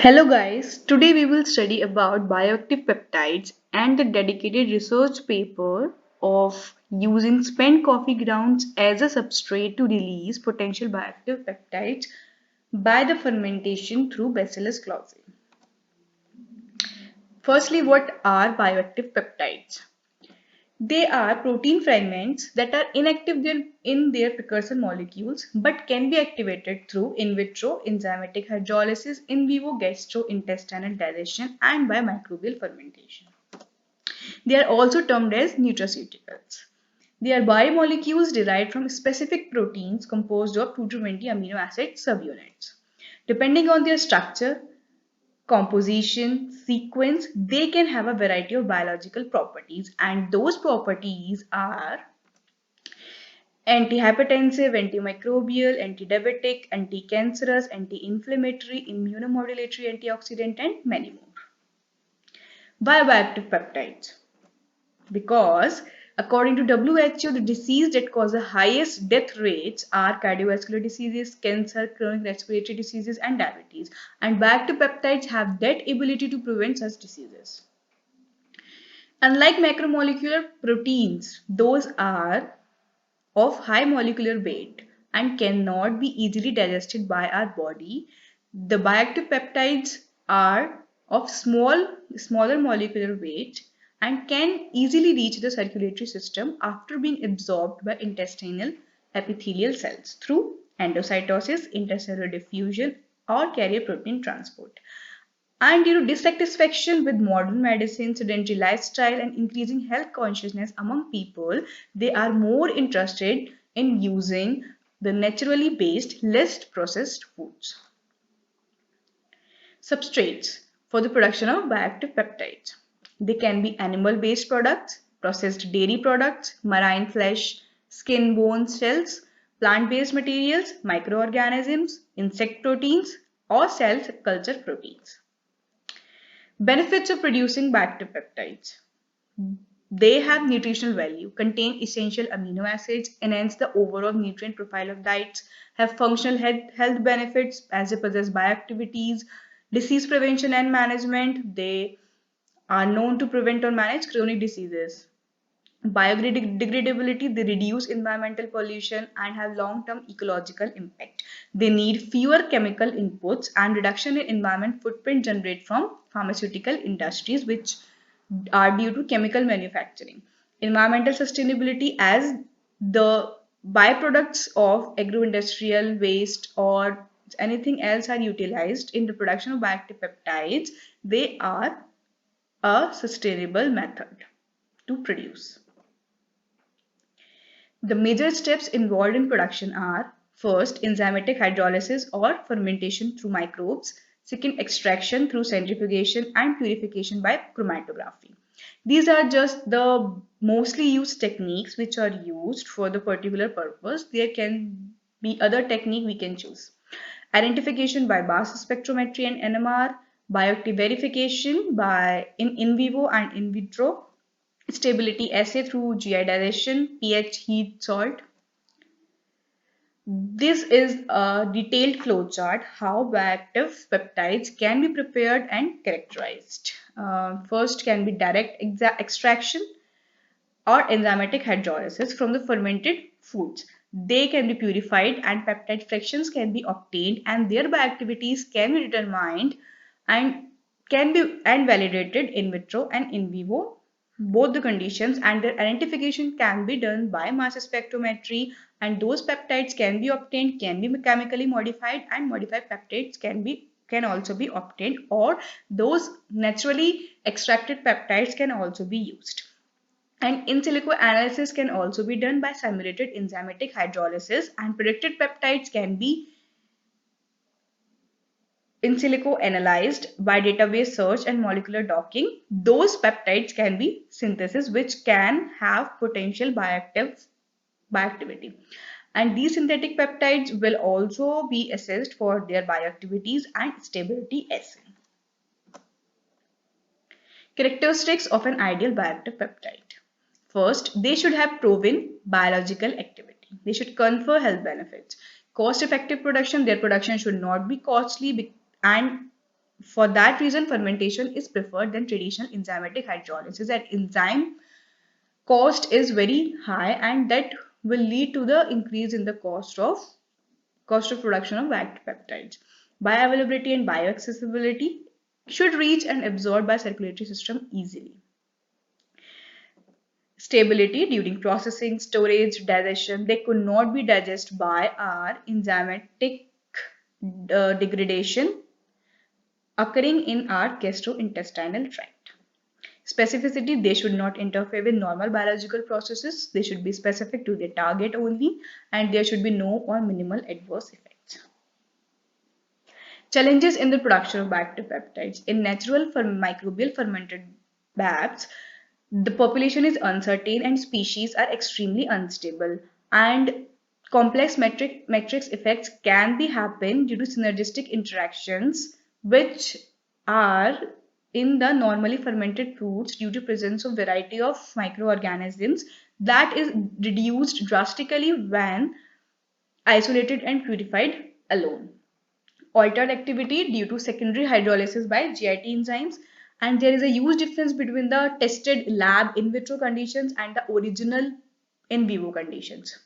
Hello guys, today we will study about bioactive peptides and the dedicated research paper of using spent coffee grounds as a substrate to release potential bioactive peptides by the fermentation through Bacillus clausii. Firstly, what are bioactive peptides? They are protein fragments that are inactive in their precursor molecules but can be activated through in vitro enzymatic hydrolysis, in vivo gastrointestinal digestion, and by microbial fermentation. They are also termed as nutraceuticals. They are biomolecules derived from specific proteins composed of 2 to 20 amino acid subunits. Depending on their structure, composition, sequence, they can have a variety of biological properties, and those properties are antihypertensive, antimicrobial, antidiabetic, anticancerous, anti-inflammatory, immunomodulatory, antioxidant, and many more. Bioactive peptides. Because according to WHO, the disease that cause the highest death rates are cardiovascular diseases, cancer, chronic respiratory diseases, and diabetes. And bioactive peptides have that ability to prevent such diseases. Unlike macromolecular proteins, those are of high molecular weight and cannot be easily digested by our body. The bioactive peptides are of smaller molecular weight and can easily reach the circulatory system after being absorbed by intestinal epithelial cells through endocytosis, intercellular diffusion, or carrier protein transport. And dissatisfaction with modern medicine, sedentary lifestyle, and increasing health consciousness among people, they are more interested in using the naturally based, less processed foods. Substrates for the production of bioactive peptides. They can be animal-based products, processed dairy products, marine flesh, skin, bones, cells, plant-based materials, microorganisms, insect proteins, or cell culture proteins. Benefits of producing bioactive peptides. They have nutritional value, contain essential amino acids, enhance the overall nutrient profile of diets, have functional health benefits as they possess bioactivities, disease prevention and management. They are known to prevent or manage chronic diseases. Biodegradability, they reduce environmental pollution and have long-term ecological impact. They need fewer chemical inputs, and reduction in environment footprint generate from pharmaceutical industries, which are due to chemical manufacturing. Environmental sustainability, as the byproducts of agro-industrial waste or anything else are utilized in the production of bioactive peptides, they are a sustainable method to produce. The major steps involved in production are: first, enzymatic hydrolysis or fermentation through microbes; second, extraction through centrifugation and purification by chromatography. These are just the mostly used techniques which are used for the particular purpose. There can be other technique we can choose. Identification by mass spectrometry and NMR, bioactive verification by in vivo and in vitro, stability assay through GI digestion, pH, heat, salt. This is a detailed flowchart how bioactive peptides can be prepared and characterized. First can be direct extraction or enzymatic hydrolysis from the fermented foods. They can be purified and peptide fractions can be obtained, and their bioactivities can be determined and can be validated in vitro and in vivo, both the conditions, and their identification can be done by mass spectrometry, and those peptides can be obtained, can be chemically modified, and modified peptides can also be obtained, or those naturally extracted peptides can also be used. And in silico analysis can also be done by simulated enzymatic hydrolysis, and predicted peptides can be in silico analyzed by database search and molecular docking. Those peptides can be synthesis, which can have potential bioactivity. And these synthetic peptides will also be assessed for their bioactivities and stability assay. Characteristics of an ideal bioactive peptide. First, they should have proven biological activity. They should confer health benefits. Cost-effective production, their production should not be costly and For that reason, fermentation is preferred than traditional enzymatic hydrolysis. And enzyme cost is very high, and that will lead to the increase in the cost of production of active peptides. Bioavailability and bioaccessibility should reach and absorb by circulatory system easily. Stability during processing, storage, digestion, they could not be digested by our enzymatic degradation occurring in our gastrointestinal tract. Specificity, they should not interfere with normal biological processes. They should be specific to their target only, and there should be no or minimal adverse effects. Challenges in the production of active peptides. In natural microbial fermented BAPs, the population is uncertain and species are extremely unstable, and complex matrix effects can be happen due to synergistic interactions which are in the normally fermented fruits due to presence of variety of microorganisms that is reduced drastically when isolated and purified alone. Altered activity due to secondary hydrolysis by GIT enzymes, and there is a huge difference between the tested lab in vitro conditions and the original in vivo conditions.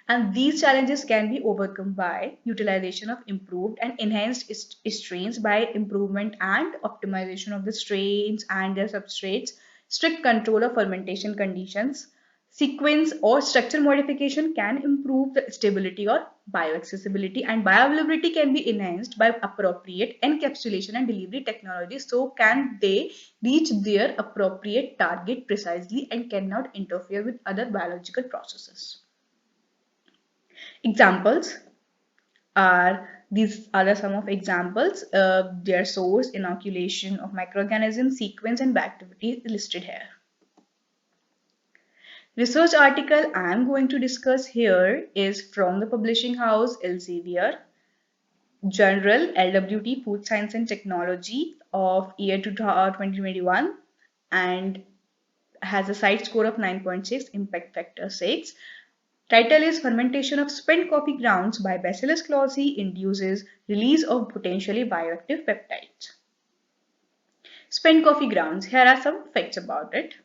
And these challenges can be overcome by utilization of improved and enhanced strains by improvement and optimization of the strains and their substrates, strict control of fermentation conditions, sequence or structure modification can improve the stability or bioaccessibility, and bioavailability can be enhanced by appropriate encapsulation and delivery technology, so can they reach their appropriate target precisely and cannot interfere with other biological processes. Examples are these are some of examples. Their source, inoculation of microorganisms, sequence, and activity listed here. Research article I am going to discuss here is from the publishing house Elsevier, Journal LWT Food Science and Technology of year 2021, and has a site score of 9.6, impact factor 6. Title is Fermentation of Spent Coffee Grounds by Bacillus clausii induces release of potentially bioactive peptides. Spent coffee grounds. Here are some facts about it.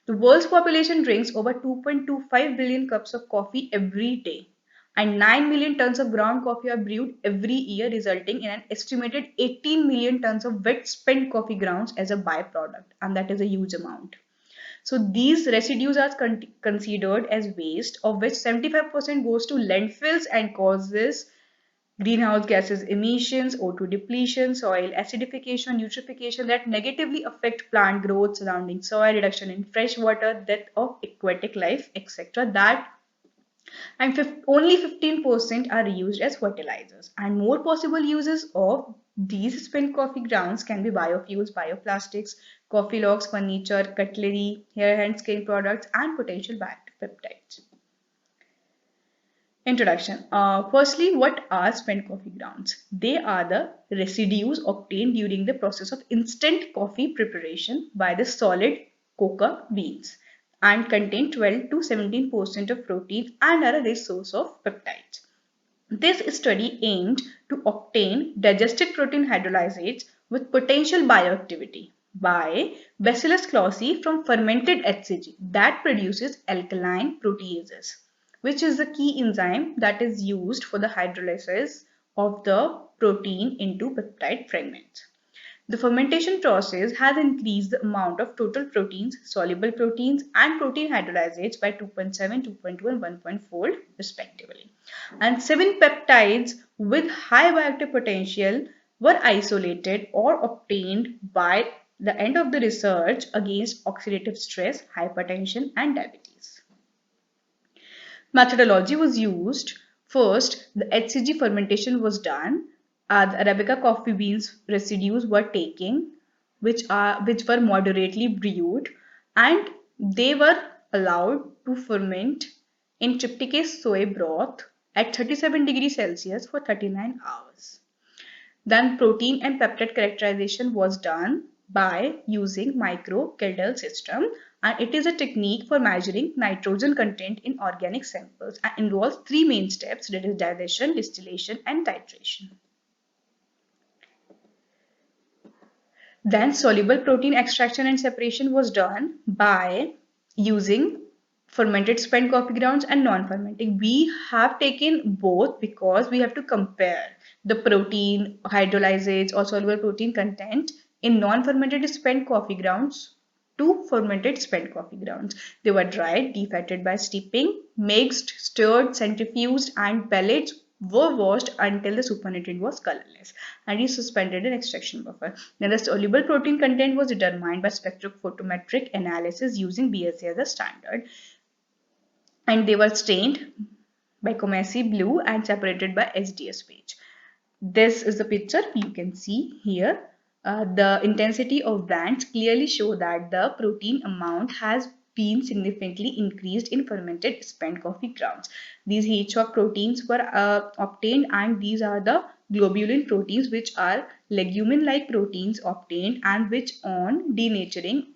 The world's population drinks over 2.25 billion cups of coffee every day, and 9 million tons of ground coffee are brewed every year, resulting in an estimated 18 million tons of wet spent coffee grounds as a byproduct, and that is a huge amount. So these residues are considered as waste, of which 75% goes to landfills and causes greenhouse gases emissions, O2 depletion, soil acidification, eutrophication that negatively affect plant growth, surrounding soil, reduction in fresh water, death of aquatic life, etc. That and only 15% are used as fertilizers. And more possible uses of these spent coffee grounds can be biofuels, bioplastics, coffee logs, furniture, cutlery, hair and skin products, and potential bioactive peptides. Introduction. Firstly, what are spent coffee grounds? They are the residues obtained during the process of instant coffee preparation by the solid coca beans and contain 12 to 17% of protein and are a rich source of peptides. This study aimed to obtain digested protein hydrolysates with potential bioactivity by Bacillus clausii from fermented HCG that produces alkaline proteases, which is the key enzyme that is used for the hydrolysis of the protein into peptide fragments. The fermentation process has increased the amount of total proteins, soluble proteins, and protein hydrolysates by 2.7, 2.2, and 1.4 respectively. And 7 peptides with high bioactive potential were isolated or obtained by the end of the research against oxidative stress, hypertension, and diabetes. Methodology was used. First, the HCG fermentation was done. The Arabica coffee beans residues were taken, which were moderately brewed, and they were allowed to ferment in trypticase soy broth at 37 degrees Celsius for 39 hours. Then protein and peptide characterization was done by using micro-Kildall system, and it is a technique for measuring nitrogen content in organic samples and involves 3 main steps, that is digestion, distillation, and titration. Then soluble protein extraction and separation was done by using fermented spent coffee grounds and non-fermenting. We have taken both because we have to compare the protein, hydrolysates or soluble protein content in non-fermented spent coffee grounds to fermented spent coffee grounds. They were dried, defatted by steeping, mixed, stirred, centrifuged, and pellets were washed until the supernatant was colorless and is suspended in extraction buffer. Then the soluble protein content was determined by spectrophotometric analysis using BSA as a standard, and they were stained by Comesi blue and separated by SDS page. This is the picture you can see here. The intensity of bands clearly show that the protein amount has been significantly increased in fermented spent coffee grounds. These heat shock proteins were obtained, and these are the globulin proteins, which are legumin-like proteins obtained and which on denaturing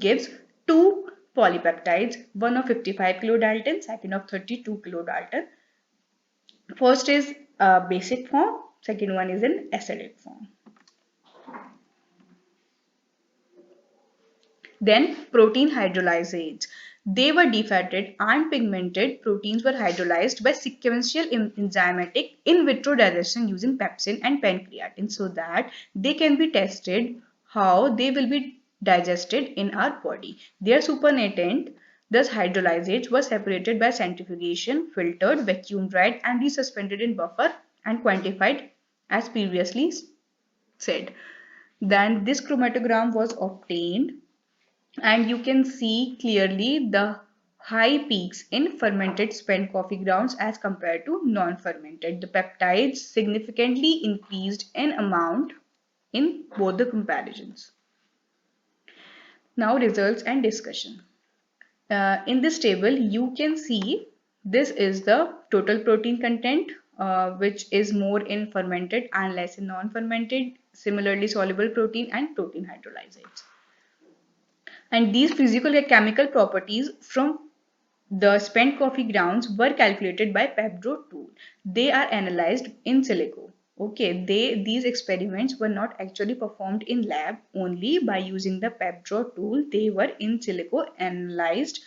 gives two polypeptides, one of 55 kilodalton, second of 32 kilodalton. First is basic form, second one is in acidic form. Then protein hydrolysates. They were defatted and pigmented proteins were hydrolyzed by sequential enzymatic in vitro digestion using pepsin and pancreatin so that they can be tested how they will be digested in our body. Their supernatant, thus hydrolysates, were separated by centrifugation, filtered, vacuum dried, and resuspended in buffer and quantified as previously said. Then this chromatogram was obtained, and you can see clearly the high peaks in fermented spent coffee grounds as compared to non-fermented. The peptides significantly increased in amount in both the comparisons. Now results and discussion. In this table, you can see this is the total protein content, which is more in fermented and less in non-fermented, similarly soluble protein and protein hydrolysates. And these physical and chemical properties from the spent coffee grounds were calculated by PepDraw tool. They are analyzed in silico. Okay, these experiments were not actually performed in lab, only by using the PepDraw tool. They were in silico analyzed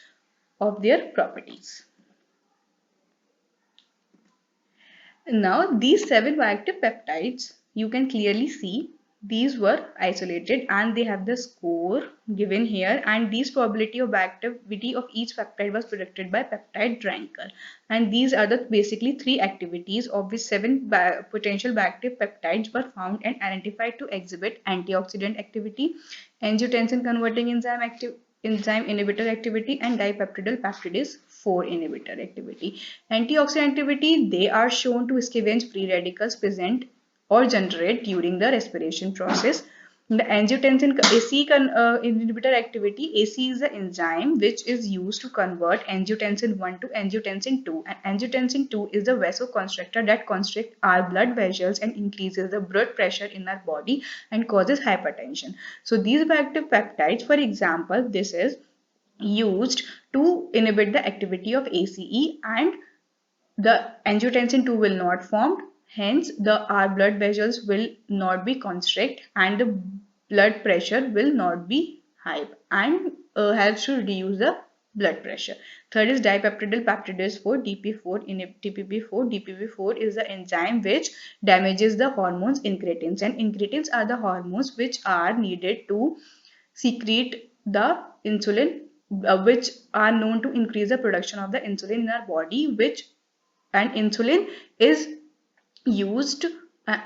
of their properties. Now these 7 bioactive peptides, you can clearly see these were isolated and they have the score given here, and these probability of bioactivity of each peptide was predicted by peptide ranker, and these are the basically 3 activities of which 7 potential bioactive peptides were found and identified to exhibit antioxidant activity, angiotensin converting enzyme inhibitor activity, and dipeptidyl peptidase 4 inhibitor activity. Antioxidant activity, they are shown to scavenge free radicals present or generate during the respiration process. The angiotensin AC inhibitor activity, AC is the enzyme which is used to convert angiotensin 1 to angiotensin 2, and angiotensin 2 is the vasoconstrictor that constricts our blood vessels and increases the blood pressure in our body and causes hypertension. So these bioactive peptides, for example, this is used to inhibit the activity of ACE, and the angiotensin 2 will not form, hence our blood vessels will not be constrict and the blood pressure will not be high, and helps to reduce the blood pressure. Third is dipeptidyl peptidase 4 DP4 in DPP4. DPP4 is the enzyme which damages the hormones incretins, and incretins are the hormones which are needed to secrete the insulin, which are known to increase the production of the insulin in our body, which and insulin is used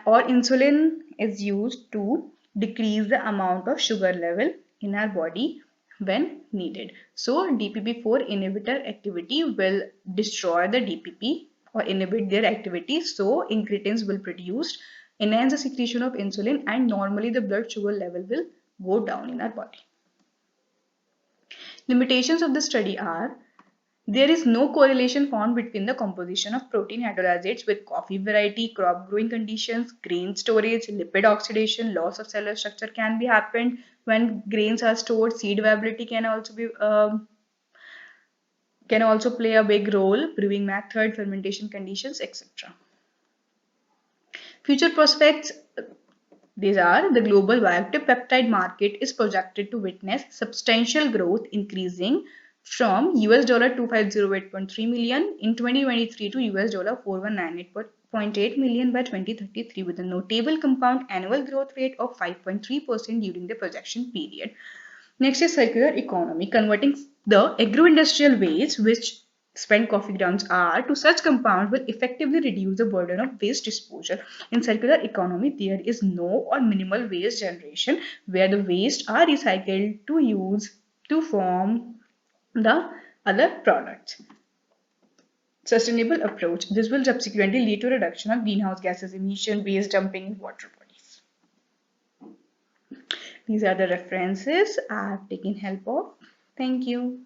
or insulin is used to decrease the amount of sugar level in our body when needed. So DPP4 inhibitor activity will destroy the DPP or inhibit their activity, so incretins will produce, enhance the secretion of insulin, and normally the blood sugar level will go down in our body. Limitations of the study are: there is no correlation found between the composition of protein hydrolysates with coffee variety, crop growing conditions, grain storage, lipid oxidation, loss of cellular structure can be happened when grains are stored. Seed viability can also play a big role, brewing method, fermentation conditions, etc. Future prospects: These are the global bioactive peptide market is projected to witness substantial growth, increasing from $250.3 million in 2023 to $419.8 million by 2033, with a notable compound annual growth rate of 5.3% during the projection period. Next is circular economy, converting the agro-industrial waste, which spent coffee grounds are, to such compounds will effectively reduce the burden of waste disposal. In circular economy, there is no or minimal waste generation, where the waste are recycled to use to form the other products. Sustainable approach. This will subsequently lead to reduction of greenhouse gases emission, waste dumping in water bodies. These are the references I have taken help of. Thank you.